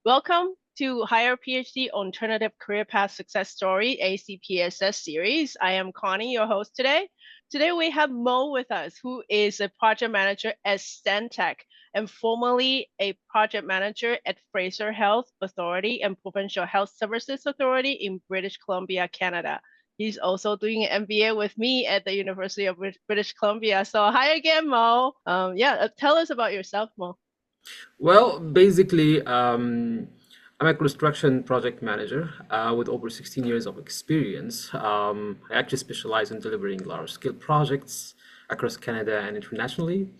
Welcome to HirePhD Alternative Career Path Success Story, ACPSS series. I am Connie, your host today. Today we have Mo with us, who is a project manager at Stantec and formerly a project manager at Fraser Health Authority and Provincial Health Services Authority in British Columbia, Canada. He's also doing an MBA with me at the University of British Columbia. So hi again, Mo. Tell us about yourself, Mo. Well, basically, I'm a construction project manager with over 16 years of experience. I actually specialize in delivering large-scale projects across Canada and internationally.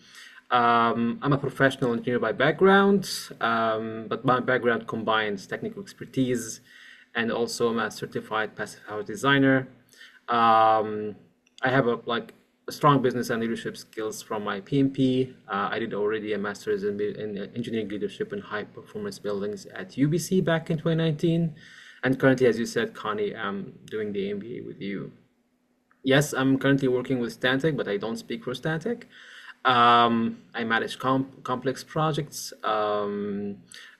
I'm a professional engineer by background, but my background combines technical expertise and also I'm a certified passive house designer. I have a strong business and leadership skills from my PMP. I did already a master's in engineering leadership in high performance buildings at UBC back in 2019. And currently, as you said, Connie, I'm doing the MBA with you. Yes, I'm currently working with Stantec, but I don't speak for Stantec. I manage complex projects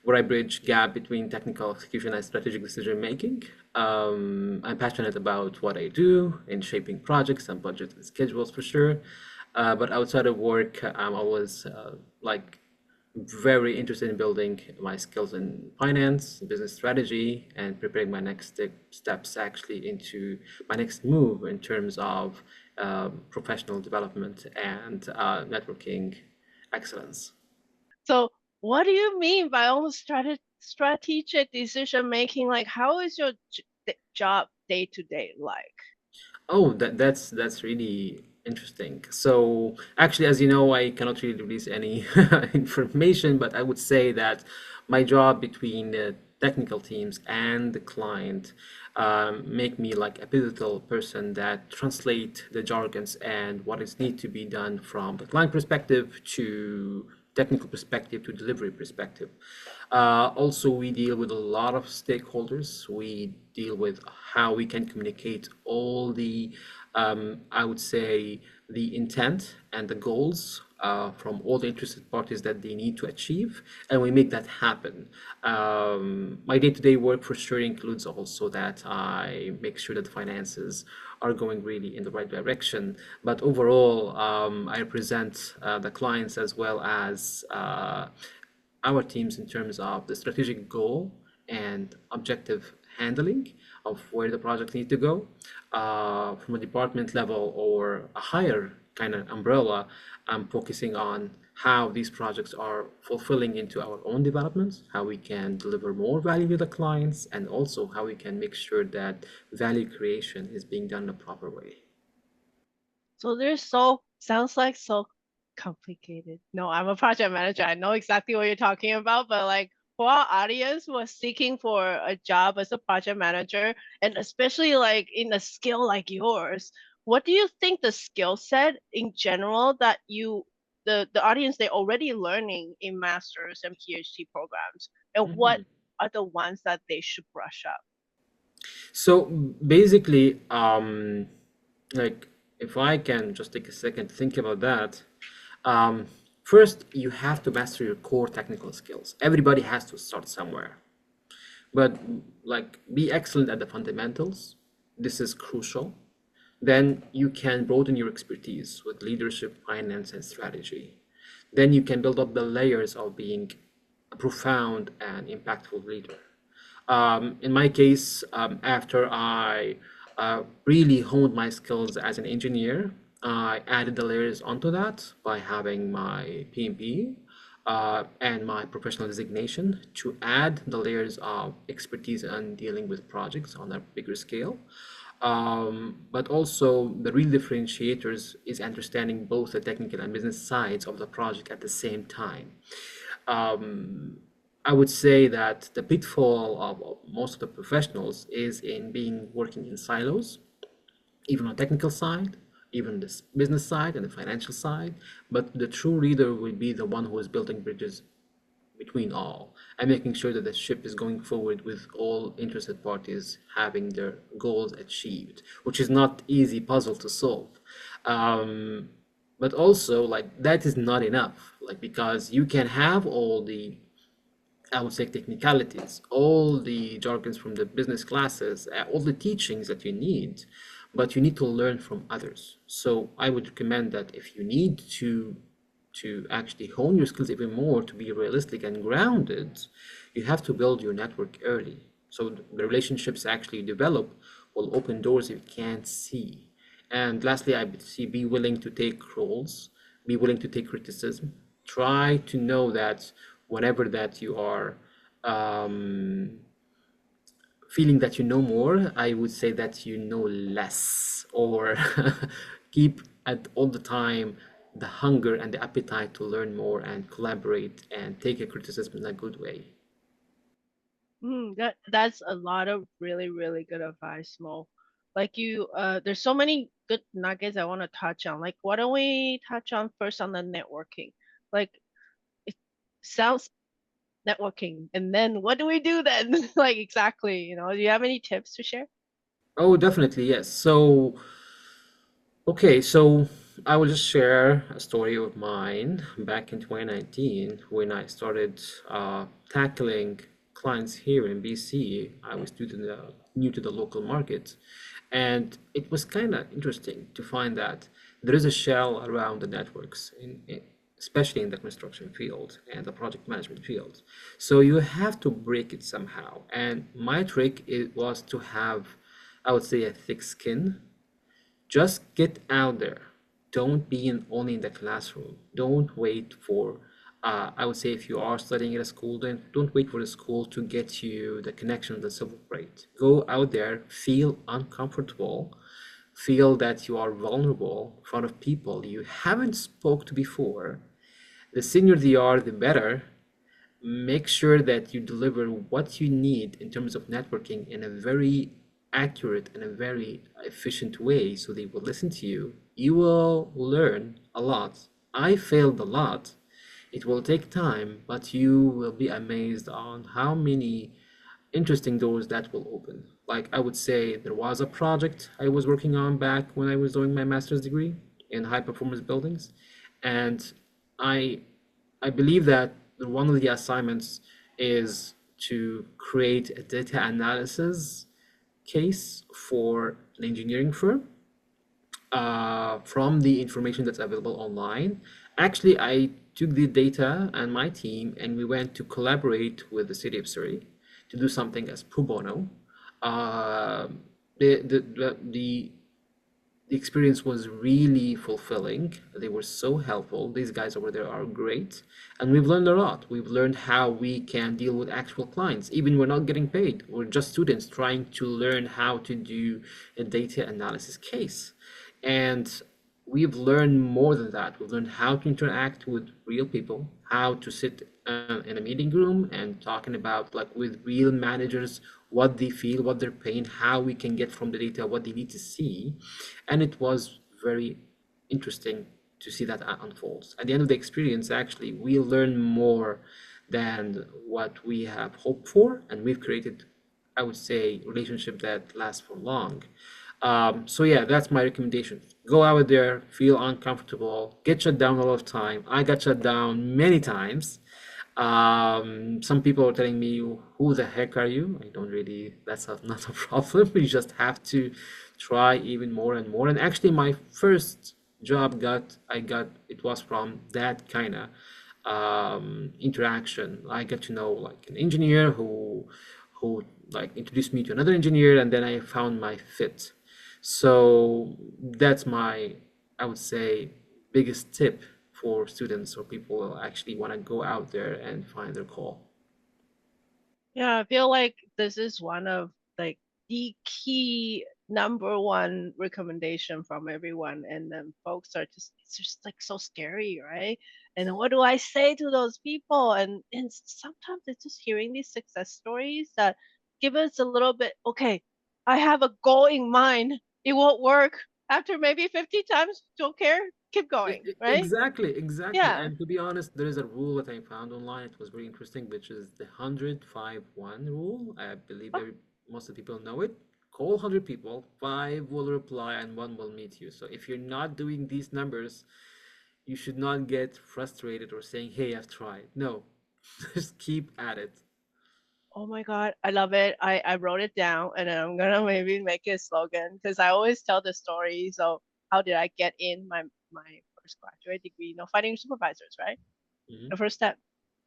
where I bridge gap between technical execution and strategic decision making. I'm passionate about what I do in shaping projects and budget and schedules for sure. But outside of work, I'm always very interested in building my skills in finance, business strategy, and preparing my next steps actually into my next move in terms of professional development and networking excellence. So what do you mean by almost strategic decision making? Like, how is your job day to day like? Oh, that's really interesting. So actually, as you know, I cannot really release any information, but I would say that my job between the technical teams and the client make me like a pivotal person that translate the jargons and what is need to be done from the client perspective to technical perspective to delivery perspective. Also, we deal with a lot of stakeholders. We deal with how we can communicate all the, I would say, the intent and the goals from all the interested parties that they need to achieve, and we make that happen. My day-to-day work for sure includes also that I make sure that finances are going really in the right direction. But overall, I represent the clients as well as our teams in terms of the strategic goal and objective handling of where the project needs to go from a department level or a higher kind of umbrella. I'm focusing on how these projects are fulfilling into our own developments, how we can deliver more value to the clients, and also how we can make sure that value creation is being done in a proper way. So there's sounds like so complicated. No, I'm a project manager. I know exactly what you're talking about, but like for our audience who are seeking for a job as a project manager, and especially like in a skill like yours, what do you think the skill set in general that the audience they're already learning in masters and PhD programs, and what Mhm. are the ones that they should brush up? So basically, like if I can just take a second to think about that, um, first you have to master your core technical skills. Everybody has to start somewhere, but like be excellent at the fundamentals. This is crucial. Then you can broaden your expertise with leadership, finance, and strategy. Then you can build up the layers of being a profound and impactful leader. In my case, after I really honed my skills as an engineer, I added the layers onto that by having my PMP and my professional designation to add the layers of expertise on dealing with projects on a bigger scale. But also the real differentiators is understanding both the technical and business sides of the project at the same time. I would say that the pitfall of most of the professionals is in being working in silos, even on technical side, even the business side and the financial side. But the true leader will be the one who is building bridges between all and making sure that the ship is going forward with all interested parties having their goals achieved, which is not easy puzzle to solve. Um, but also like that is not enough, like because you can have all the I would say, technicalities, all the jargons from the business classes, all the teachings that you need, but you need to learn from others. So I would recommend that if you need to actually hone your skills even more to be realistic and grounded, you have to build your network early. So the relationships actually you develop will open doors you can't see. And lastly, I would see be willing to take roles, be willing to take criticism. Try to know that whenever that you are um, feeling that you know more, I would say that you know less, or keep at all the time the hunger and the appetite to learn more and collaborate and take a criticism in a good way. That's a lot of really, really good advice, Mo. Like there's so many good nuggets I want to touch on. Like, why don't we touch on first on the networking? Like, it sounds networking, and then what do we do then? Like, exactly, do you have any tips to share? Oh, definitely, yes. So, okay, so I will just share a story of mine back in 2019 when I started tackling clients here in BC. I was new to the local market, and it was kind of interesting to find that there is a shell around the networks, especially in the construction field and the project management field. So you have to break it somehow. And my trick was to have, I would say, a thick skin. Just get out there. Don't be only in the classroom. Don't wait for, I would say, if you are studying at a school, then don't wait for the school to get you the connection, the celebrate. Go out there, feel uncomfortable, feel that you are vulnerable in front of people you haven't spoke to before. The senior they are, the better. Make sure that you deliver what you need in terms of networking in a very accurate and a very efficient way so they will listen to you. You will learn a lot. I failed a lot. It will take time, but you will be amazed on how many interesting doors that will open. Like I would say, there was a project I was working on back when I was doing my master's degree in high performance buildings, and I I believe that one of the assignments is to create a data analysis case for an engineering firm from the information that's available online. Actually, I took the data and my team, and we went to collaborate with the city of Surrey to do something as pro bono. Uh, the experience was really fulfilling. They were so helpful. These guys over there are great. And we've learned a lot. We've learned how we can deal with actual clients. Even we're not getting paid. We're just students trying to learn how to do a data analysis case. And we've learned more than that. We've learned how to interact with real people, how to sit in a meeting room and talking about like with real managers, what they feel, what they're paying, how we can get from the data what they need to see. And it was very interesting to see that unfolds. At the end of the experience, actually, we learn more than what we have hoped for, and we've created, I would say, relationship that lasts for long. So yeah, that's my recommendation. Go out there, feel uncomfortable, get shut down a lot of time. I got shut down many times. Some people are telling me, "Who the heck are you?" I don't really. That's not a problem. You just have to try even more and more. And actually, my first job I got it was from that kind of interaction. I got to know like an engineer who like introduced me to another engineer, and then I found my fit. So that's my, I would say, biggest tip for students or people who actually want to go out there and find their call. Yeah, I feel like this is one of like the key number one recommendation from everyone, and then folks are it's just like so scary, right? And what do I say to those people? And sometimes it's just hearing these success stories that give us a little bit, okay, I have a goal in mind. It won't work after maybe 50 times. Don't care. Keep going, right? Exactly, exactly. Yeah. And to be honest, there is a rule that I found online. It was very interesting, which is the 100-5-1 rule. I believe most of the people know it. Call 100 people, five will reply, and one will meet you. So if you're not doing these numbers, you should not get frustrated or saying, "Hey, I've tried." No, Just keep at it. Oh my God, I love it. I wrote it down and then I'm gonna maybe make it a slogan because I always tell the story. So how did I get in my first graduate degree? Finding supervisors, right? Mhm. The first step,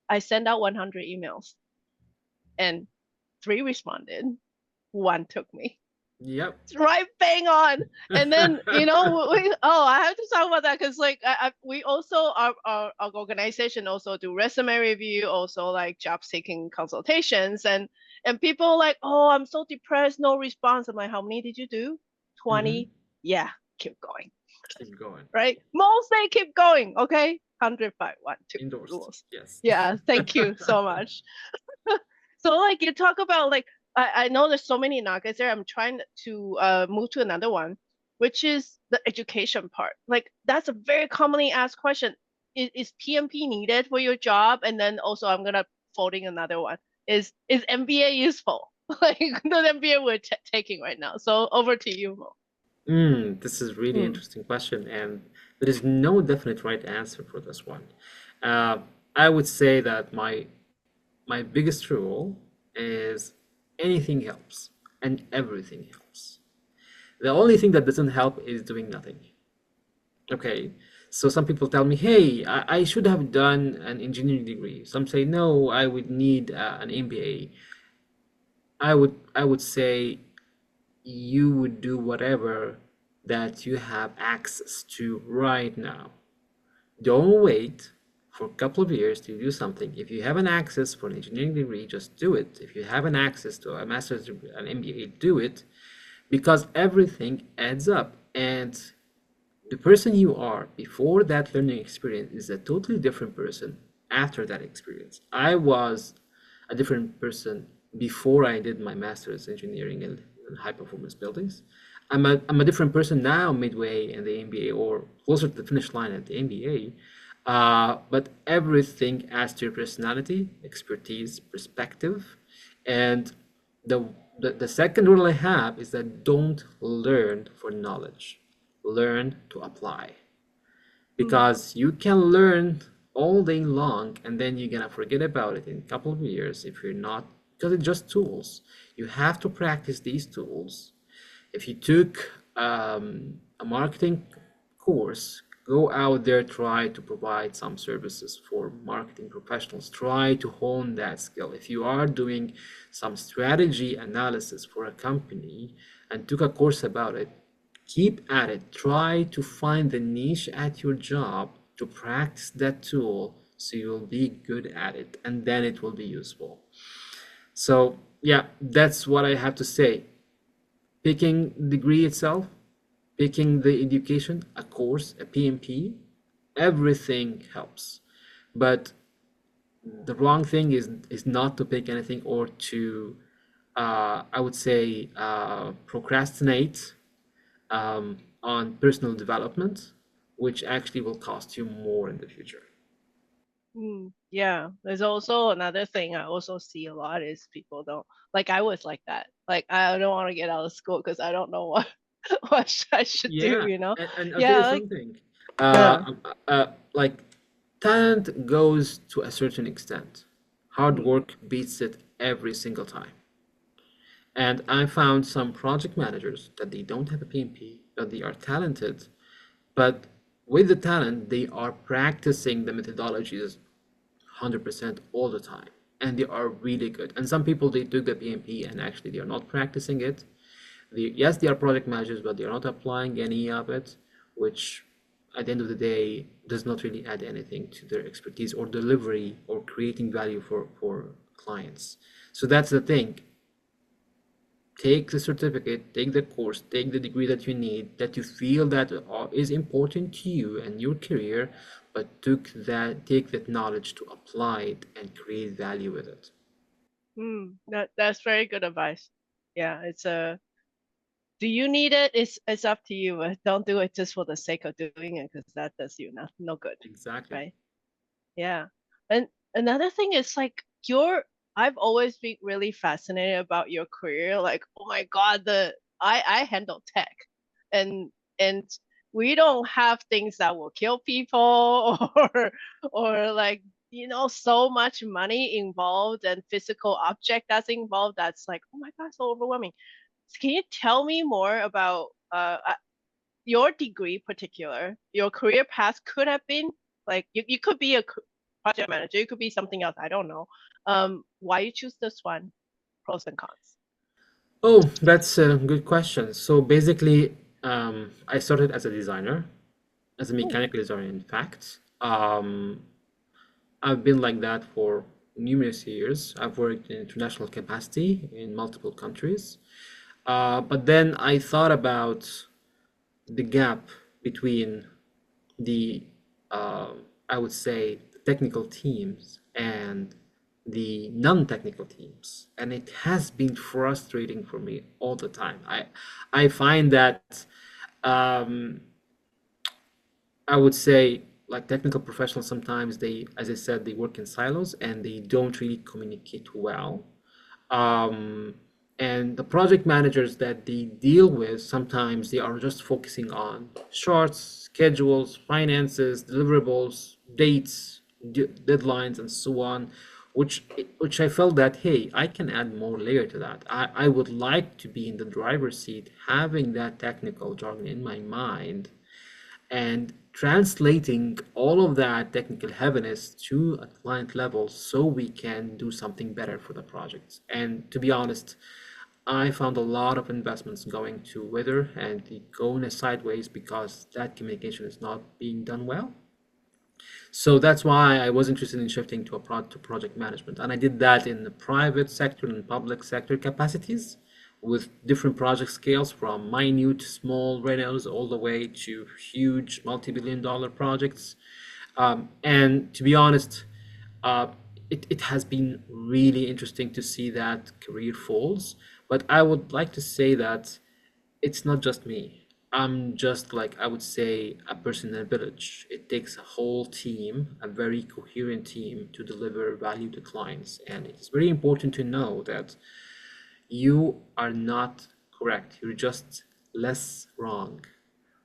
I sent out 100 emails and 3 responded, 1 took me. Yep. It's right bang on. And then, I have to talk about that because like we also our organization also do resume review, also like job seeking consultations, and people like, oh, I'm so depressed, no response. I'm like, how many did you do? Hmm. 20. Yeah, keep going. Keep going. Right? Most say keep going. Okay. 105, 1, 2 Endorsed. rules. Yes. Yeah, thank you so much. So like you talk about like I know there's so many nuggets there. I'm trying to move to another one, which is the education part. Like that's a very commonly asked question. Is PMP needed for your job? And then also I'm gonna folding another one. Is MBA useful? Like the MBA we're taking right now. So over to you, Mo. This is really Mm, interesting question, and there is no definite right answer for this one. Uh, I would say that my biggest rule is anything helps and everything helps. The only thing that doesn't help is doing nothing. Okay, so some people tell me, hey, I should have done an engineering degree. Some say, no, I would need an MBA. I would say you would do whatever that you have access to right now. Don't wait for a couple of years to do something. If you have an access for an engineering degree, just do it. If you have an access to a master's degree, an MBA, do it because everything adds up. And the person you are before that learning experience is a totally different person after that experience. I was a different person before I did my master's engineering in high performance buildings. I'm a different person now midway in the MBA or closer to the finish line at the MBA. But everything adds to your personality, expertise, perspective, and the, the second rule I have is that don't learn for knowledge, learn to apply. mm, Because you can learn all day long and then you're gonna forget about it in a couple of years if you're not, because it's just tools. You have to practice these tools. If you took a marketing course, go out there, try to provide some services for marketing professionals, try to hone that skill. If you are doing some strategy analysis for a company and took a course about it, keep at it. Try to find the niche at your job to practice that tool so you'll be good at it and then it will be useful. So, yeah, that's what I have to say. Picking degree itself, picking the education, a course, a PMP, everything helps. But the wrong thing is not to pick anything or to I would say procrastinate on personal development, which actually will cost you more in the future. yeah. There's also another thing I also see a lot is people don't like I was like that. Like I don't want to get out of school because I don't know what I should do, Yeah, you know? and I'll tell you Yeah, like something. yeah. Like talent goes to a certain extent. Hard Mm, work beats it every single time. And I found some project managers that they don't have a PMP, that they are talented, but with the talent, they are practicing the methodologies 100% all the time. And they are really good. And some people, they took the PMP and actually they are not practicing it. Yes, they are project managers, but they are not applying any of it, which at the end of the day does not really add anything to their expertise or delivery or creating value for clients. So that's the thing. Take the certificate, take the course, take the degree that you need, that you feel that is important to you and your career, but take that knowledge to apply it and create value with it. that's very good advice. Yeah, it's a do you need it? It's up to you. Don't do it just for the sake of doing it because that does you no good, Exactly. right? Yeah. And another thing is like I've always been really fascinated about your career. Like, oh my God, I handle tech and and we don't have things that will kill people or like so much money involved and physical object that's involved. That's like, oh my God, so overwhelming. So can you tell me more about your degree particular, your career path could have been like you could be a project manager, you could be something else, I don't know. Why you choose this one? Pros and cons. Oh, that's a good question. So basically, I started as a designer, as a Hmm. mechanical designer, in fact. I've been like that for numerous years. I've worked in international capacity in multiple countries. But then I thought about the gap between the, uh, I would say, the technical teams and the non-technical teams, and it has been frustrating for me all the time. I find that um, I would say like technical professionals sometimes they, as I said, they work in silos and they don't really communicate well. Um, and the project managers that they deal with, sometimes they are just focusing on charts, schedules, finances, deliverables, dates, deadlines, and so on, which I felt that, hey, I can add more layer to that. I would like to be in the driver's seat, having that technical jargon in my mind and translating all of that technical heaviness to a client level so we can do something better for the project. And to be honest, I found a lot of investments going to wither and going sideways because that communication is not being done well. So that's why I was interested in shifting to to project management, and I did that in the private sector and public sector capacities, with different project scales from minute, small renos all the way to huge multi-billion-dollar projects. And to be honest, uh, it has been really interesting to see that career falls. But I would like to say that it's not just me. I'm just like, I would say, a person in a village. It takes a whole team, a very coherent team, to deliver value to clients. And it's very important to know that you are not correct. You're just less wrong,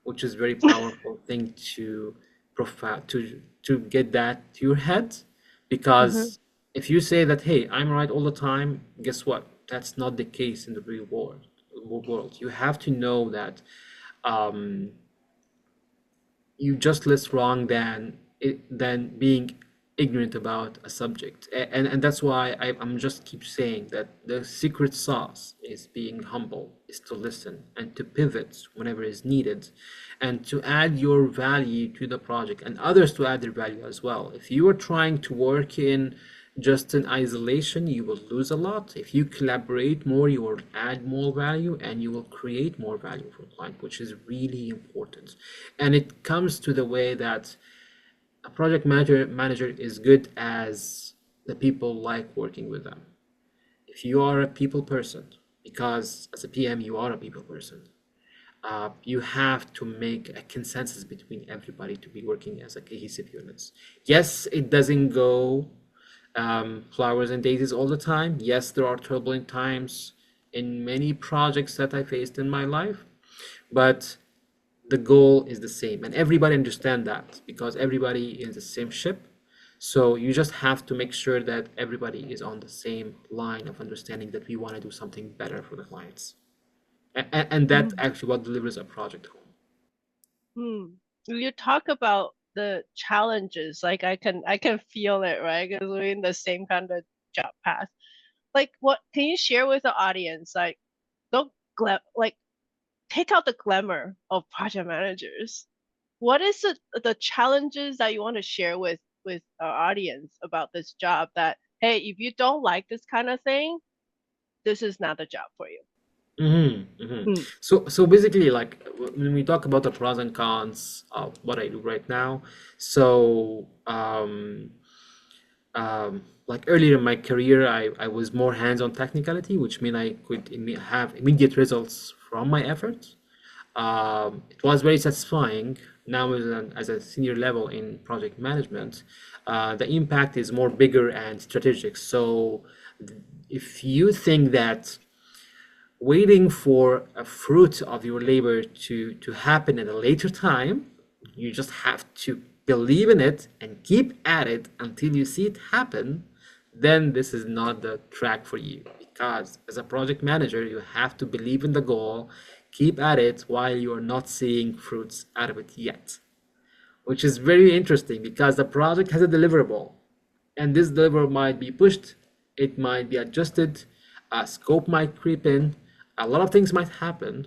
which is very powerful thing to to get that to your head. Mm-hmm. Because if you say that, hey, I'm right all the time, guess what? That's not the case in the real world. You have to know that um, you just less wrong than being ignorant about a subject. And that's why I'm just keep saying that the secret sauce is being humble, is to listen and to pivot whenever is needed, and to add your value to the project and others to add their value as well. If you are trying to work in just in isolation, you will lose a lot. If you collaborate more, you will add more value and you will create more value for client, which is really important. And it comes to the way that a project manager is good as the people like working with them. If you are a people person, because as a PM you are a people person, you have to make a consensus between everybody to be working as a cohesive unit. Yes, it doesn't go flowers and daisies all the time. Yes, there are turbulent times in many projects that I faced in my life, but the goal is the same, and everybody understand that because everybody is the same ship. So you just have to make sure that everybody is on the same line of understanding that we want to do something better for the clients, and that's Mm. actually what delivers a project home. Hmm. You talk about the challenges, like I can feel it, right? Because we're in the same kind of job path. Like, what can you share with the audience? Like, don't like take out the glamour of project managers. What is the challenges that you want to share with our audience about this job? That hey, if you don't like this kind of thing, this is not the job for you. Hmm. So basically, like when we talk about the pros and cons of what I do right now, so like earlier in my career, I was more hands-on technicality, which mean I could have immediate results from my efforts. It was very satisfying. Now, as a senior level in project management, the impact is more bigger and strategic. So, if you think that waiting for a fruit of your labor to happen at a later time, you just have to believe in it and keep at it until you see it happen, then this is not the track for you. Because as a project manager, you have to believe in the goal, keep at it while you are not seeing fruits out of it yet, which is very interesting because the project has a deliverable, and this deliverable might be pushed, it might be adjusted, a scope might creep in, a lot of things might happen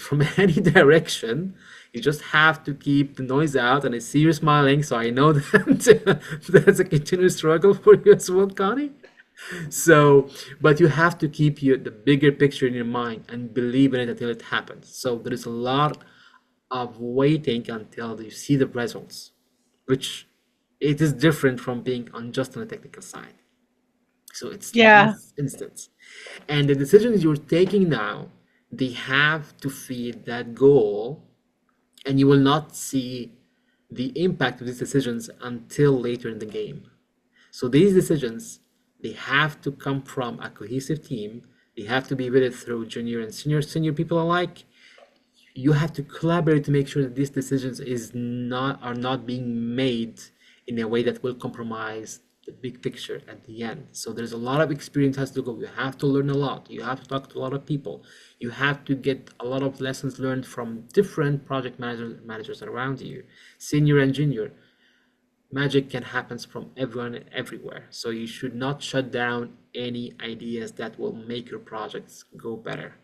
from any direction. You just have to keep the noise out, and I see you smiling, so I know that that's a continuous struggle for you as well, Connie. So, but you have to keep the bigger picture in your mind and believe in it until it happens. So there is a lot of waiting until you see the results, which it is different from being on just on the technical side. So it's Yeah. less instant. And the decisions you're taking now, they have to feed that goal, and you will not see the impact of these decisions until later in the game. So these decisions, they have to come from a cohesive team. They have to be vetted through junior and senior people alike. You have to collaborate to make sure that these decisions are not being made in a way that will compromise the big picture at the end. So there's a lot of experience has to go. You have to learn a lot. You have to talk to a lot of people. You have to get a lot of lessons learned from different project managers around you, senior and junior. Magic can happen from everyone and everywhere. So you should not shut down any ideas that will make your projects go better.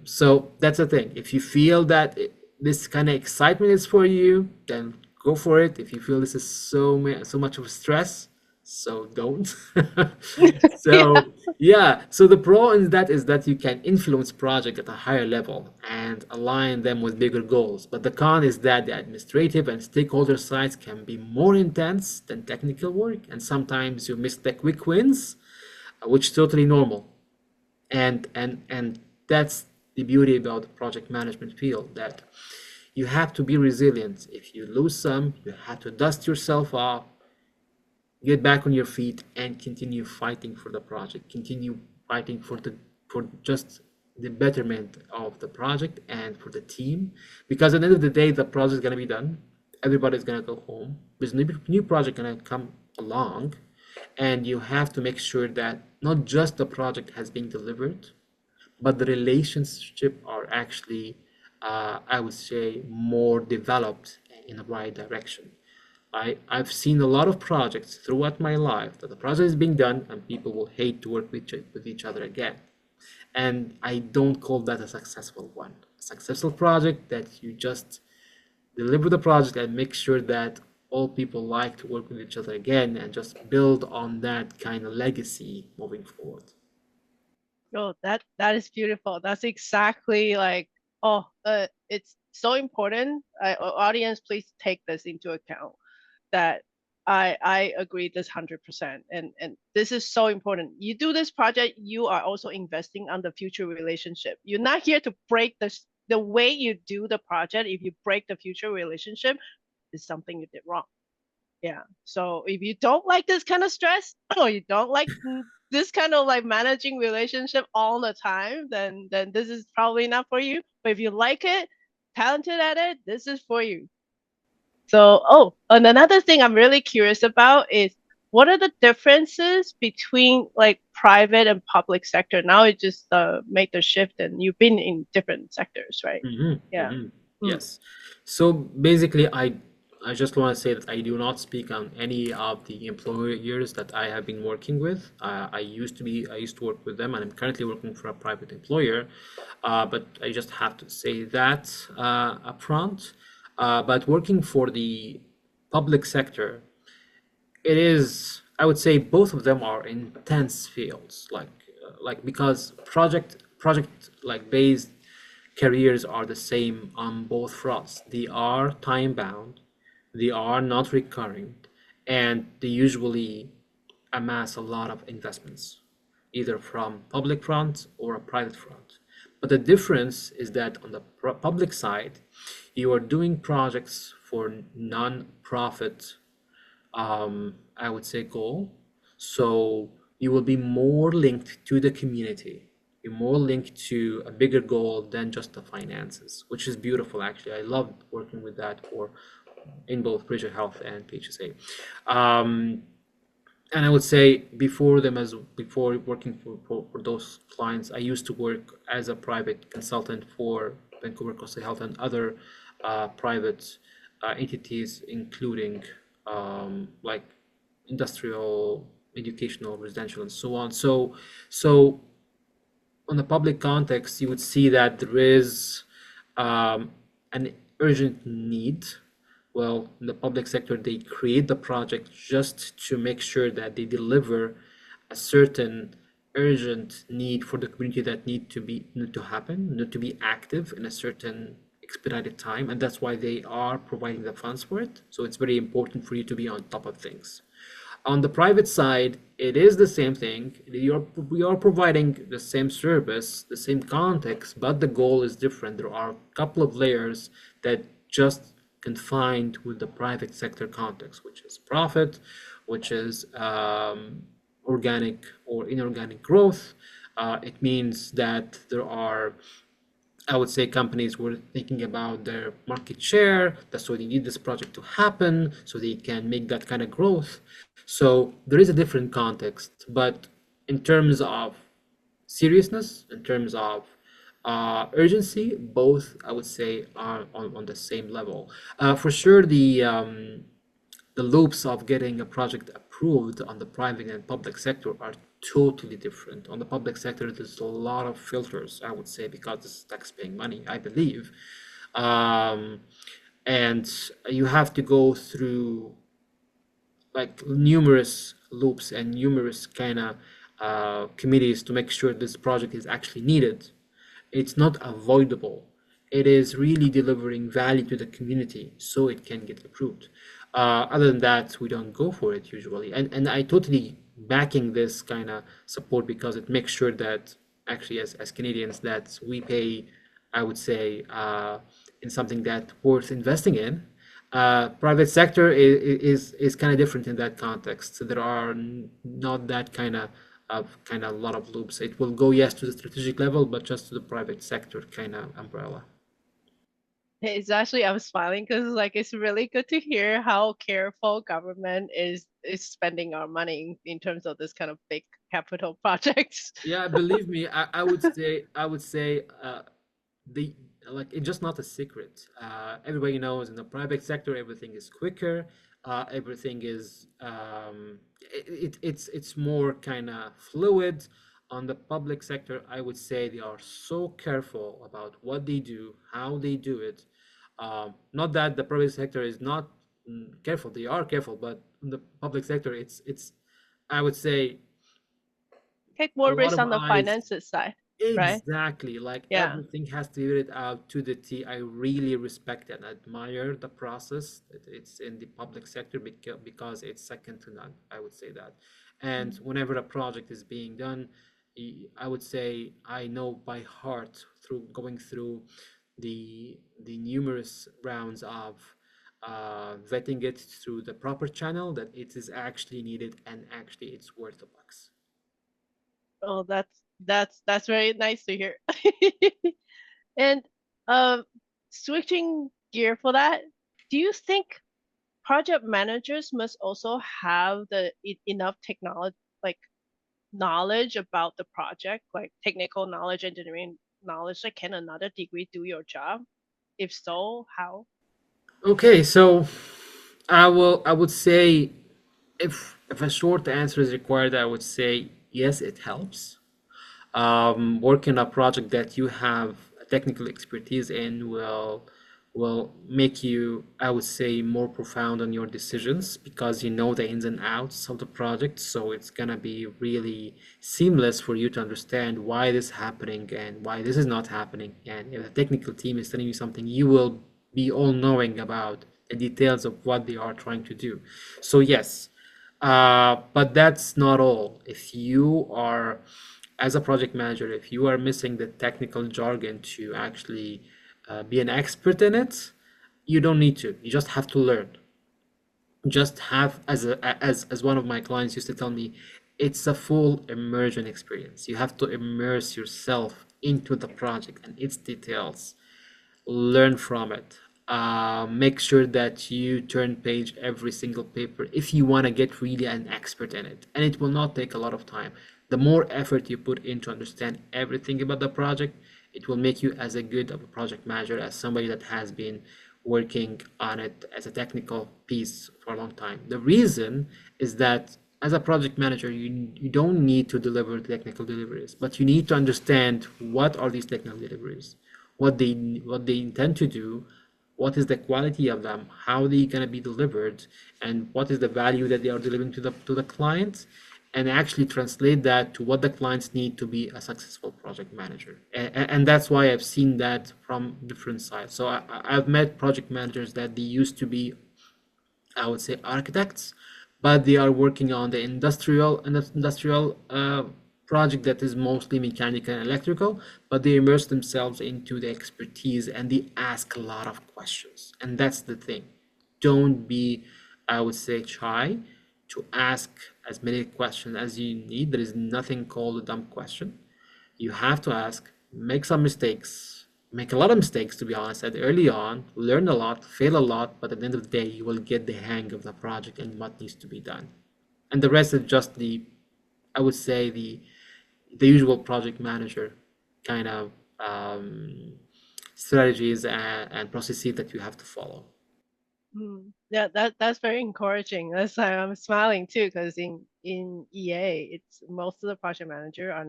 So that's the thing. If you feel that this kind of excitement is for you, then go for it. If you feel this is so much of a stress, so don't. Yeah. So yeah, so the pro in that is that you can influence project at a higher level and align them with bigger goals. But the con is that the administrative and stakeholder sides can be more intense than technical work, and sometimes you miss the quick wins, which is totally normal. And that's the beauty about the project management field, that you have to be resilient. If you lose some, you have to dust yourself off, get back on your feet, and continue fighting for the project, continue fighting for just the betterment of the project and for the team, because at the end of the day the project is going to be done, everybody's going to go home, there's a new project going to come along, and you have to make sure that not just the project has been delivered, but the relationship are actually, I would say, more developed in the right direction. I've seen a lot of projects throughout my life that the project is being done and people will hate to work with each other again. And I don't call that a successful one. A successful project that you just deliver the project and make sure that all people like to work with each other again and just build on that kind of legacy moving forward. Oh, that is beautiful. That's exactly like, it's so important. Audience, please take this into account. That I agree this 100%, and this is so important. You do this project, you are also investing on the future relationship. You're not here to break the way you do the project. If you break the future relationship, it's something you did wrong. Yeah. So if you don't like this kind of stress, or you don't like this kind of like managing relationship all the time, then this is probably not for you. But if you like it, talented at it, this is for you. So, and another thing I'm really curious about is what are the differences between like private and public sector? Now it just make the shift, and you've been in different sectors, right? Yeah. Mm. Yes. So basically, I just want to say that I do not speak on any of the employers that I have been working with. I used to work with them, and I'm currently working for a private employer. But I just have to say that upfront. But working for the public sector, it is, I would say, both of them are intense fields, like because project like based careers are the same on both fronts. They are time bound, they are not recurring, and they usually amass a lot of investments, either from public front or a private front. But the difference is that on the public side, you are doing projects for non-profit, I would say, goal. So you will be more linked to the community. you're more linked to a bigger goal than just the finances, which is beautiful actually. I love working with that for in both Bridger Health and PHSA. And I would say before working for those clients, I used to work as a private consultant for Vancouver Coastal Health and other private entities, including like industrial, educational, residential, and so on. So on the public context, you would see that there is an urgent need. Well, in the public sector, they create the project just to make sure that they deliver a certain urgent need for the community that need to happen, need to be active in a certain expedited time, and that's why they are providing the funds for it. So it's very important for you to be on top of things. On the private side, it is the same thing. We are providing the same service, the same context, but the goal is different. There are a couple of layers that just confined with the private sector context, which is profit, which is organic or inorganic growth. It means that there are, I would say, companies were thinking about their market share. That's why they need this project to happen so they can make that kind of growth. So there is a different context, but in terms of seriousness, in terms of urgency, both I would say are on the same level. For sure, the loops of getting a project approved on the private and public sector are totally different. On the public sector, there's a lot of filters, I would say, because it's tax-paying money, I believe. And you have to go through like numerous loops and numerous kind of committees to make sure this project is actually needed. It's not avoidable. It is really delivering value to the community so it can get approved. Other than that, we don't go for it usually. And I totally backing this kind of support because it makes sure that actually as Canadians that we pay, I would say, in something that worth investing in. Private sector is kind of different in that context. So there are not that kind of a lot of loops. It will go yes to the strategic level, but just to the private sector kind of umbrella. It's actually I'm smiling because like it's really good to hear how careful government is spending our money in terms of this kind of big capital projects. Yeah, believe me, I would say the like it's just not a secret. Everybody knows in the private sector everything is quicker. Everything is it's more kind of fluid. On the public sector, I would say they are so careful about what they do, how they do it. Not that the private sector is not careful; they are careful, but in the public sector, it's I would say Take a more lot risk of on the eyes. finances side, right? Exactly, like Yeah. everything has to be it out to the T. I really respect and admire the process that it's in the public sector because it's second to none. I would say that. And Mm. whenever a project is being done, I would say I know by heart through going through the numerous rounds of vetting it through the proper channel that it is actually needed and actually it's worth the bucks. Oh, that's very nice to hear. And um, switching gear for that, do you think project managers must also have the enough technology, like knowledge about the project, like technical knowledge, engineering knowledge, like can another degree do your job? If so, how? Okay, so I would say if a short answer is required, I would say yes, it helps. Work in a project that you have a technical expertise in will make you, I would say, more profound on your decisions because you know the ins and outs of the project. So it's gonna be really seamless for you to understand why this is happening and why this is not happening. And if the technical team is telling you something, you will be all knowing about the details of what they are trying to do. So yes, but that's not all. If you are, as a project manager, if you are missing the technical jargon to actually be an expert in it, you don't need to. You just have to learn. Just have, as one of my clients used to tell me, It's a full immersion experience. You have to immerse yourself into the project and its details, learn from it. Make sure that you turn page every single paper if you want to get really an expert in it. And it will not take a lot of time. The more effort you put in to understand everything about the project, it will make you as a good of a project manager as somebody that has been working on it as a technical piece for a long time. The reason is that as a project manager, you don't need to deliver technical deliveries, but you need to understand what are these technical deliveries, what they intend to do, what is the quality of them, how they gonna be delivered, and what is the value that they are delivering to the client, and actually translate that to what the clients need to be a successful project manager. And that's why I've seen that from different sides. So I've met project managers that they used to be, I would say, architects, but they are working on the industrial project that is mostly mechanical and electrical, but they immerse themselves into the expertise and they ask a lot of questions. And that's the thing. Don't be, I would say, shy to ask as many questions as you need. There is nothing called a dumb question. You have to ask, make some mistakes, make a lot of mistakes, to be honest, at early on, learn a lot, fail a lot, but at the end of the day, you will get the hang of the project and what needs to be done. And the rest is just I would say, the usual project manager kind of strategies and processes that you have to follow. Yeah, that's very encouraging. That's why I'm smiling too, because in EA, it's most of the project manager are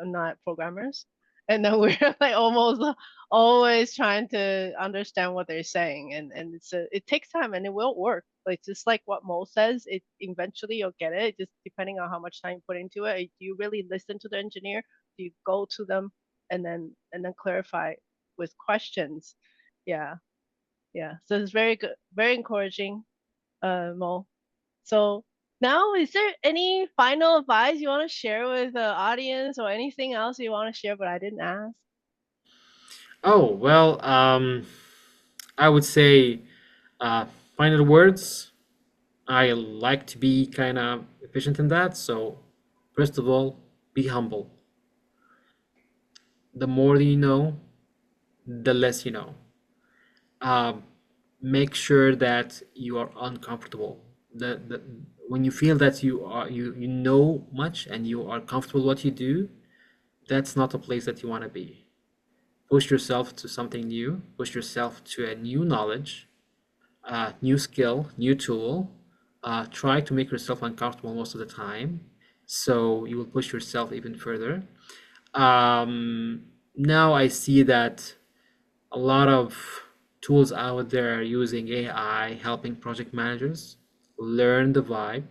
not programmers, and then we're like almost always trying to understand what they're saying, and it takes time and it will work. Like just like what Mo says, it eventually you'll get it. Just depending on how much time you put into it. Do you really listen to the engineer? Do you go to them and then clarify with questions? Yeah, yeah. So it's very good, very encouraging, Mo. So now, is there any final advice you want to share with the audience or anything else you want to share, but I didn't ask? Oh, well, I would say final words. I like to be kind of efficient in that. So, first of all, be humble. The more you know, the less you know. Um, Make sure that you are uncomfortable. When you feel that you know much and you are comfortable what you do, that's not a place that you want to be. Push yourself to something new. Push yourself to a new knowledge, new skill, new tool. Try to make yourself uncomfortable most of the time, so you will push yourself even further. Now I see that a lot of tools out there are using AI helping project managers learn the vibe,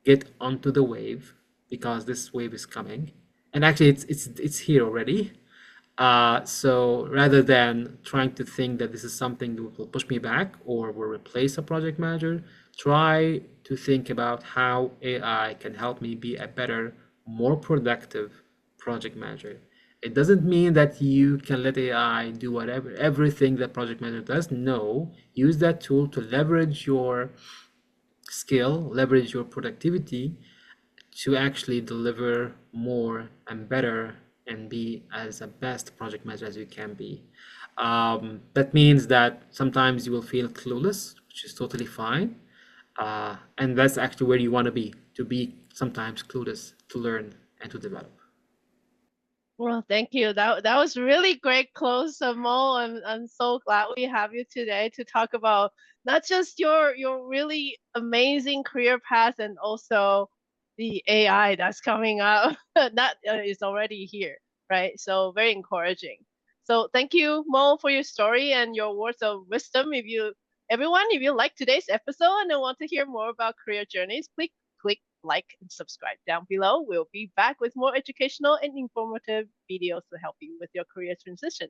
get onto the wave because this wave is coming, and actually it's here already. So rather than trying to think that this is something that will push me back or will replace a project manager, try to think about how AI can help me be a better, more productive project manager. It doesn't mean that you can let AI do whatever, everything that project manager does. No, use that tool to leverage your skill, leverage your productivity to actually deliver more and better and be as a best project manager as you can be. That means that sometimes you will feel clueless, which is totally fine. And that's actually where you want to be sometimes clueless, to learn and to develop. Well, thank you. That was really great close, Mo. I'm so glad we have you today to talk about not just your really amazing career path and also the AI that's coming up. That is already here, right? So very encouraging. So thank you, Mo, for your story and your words of wisdom. If you like today's episode and want to hear more about career journeys, please click like and subscribe down below. We'll be back with more educational and informative videos to help you with your career transition.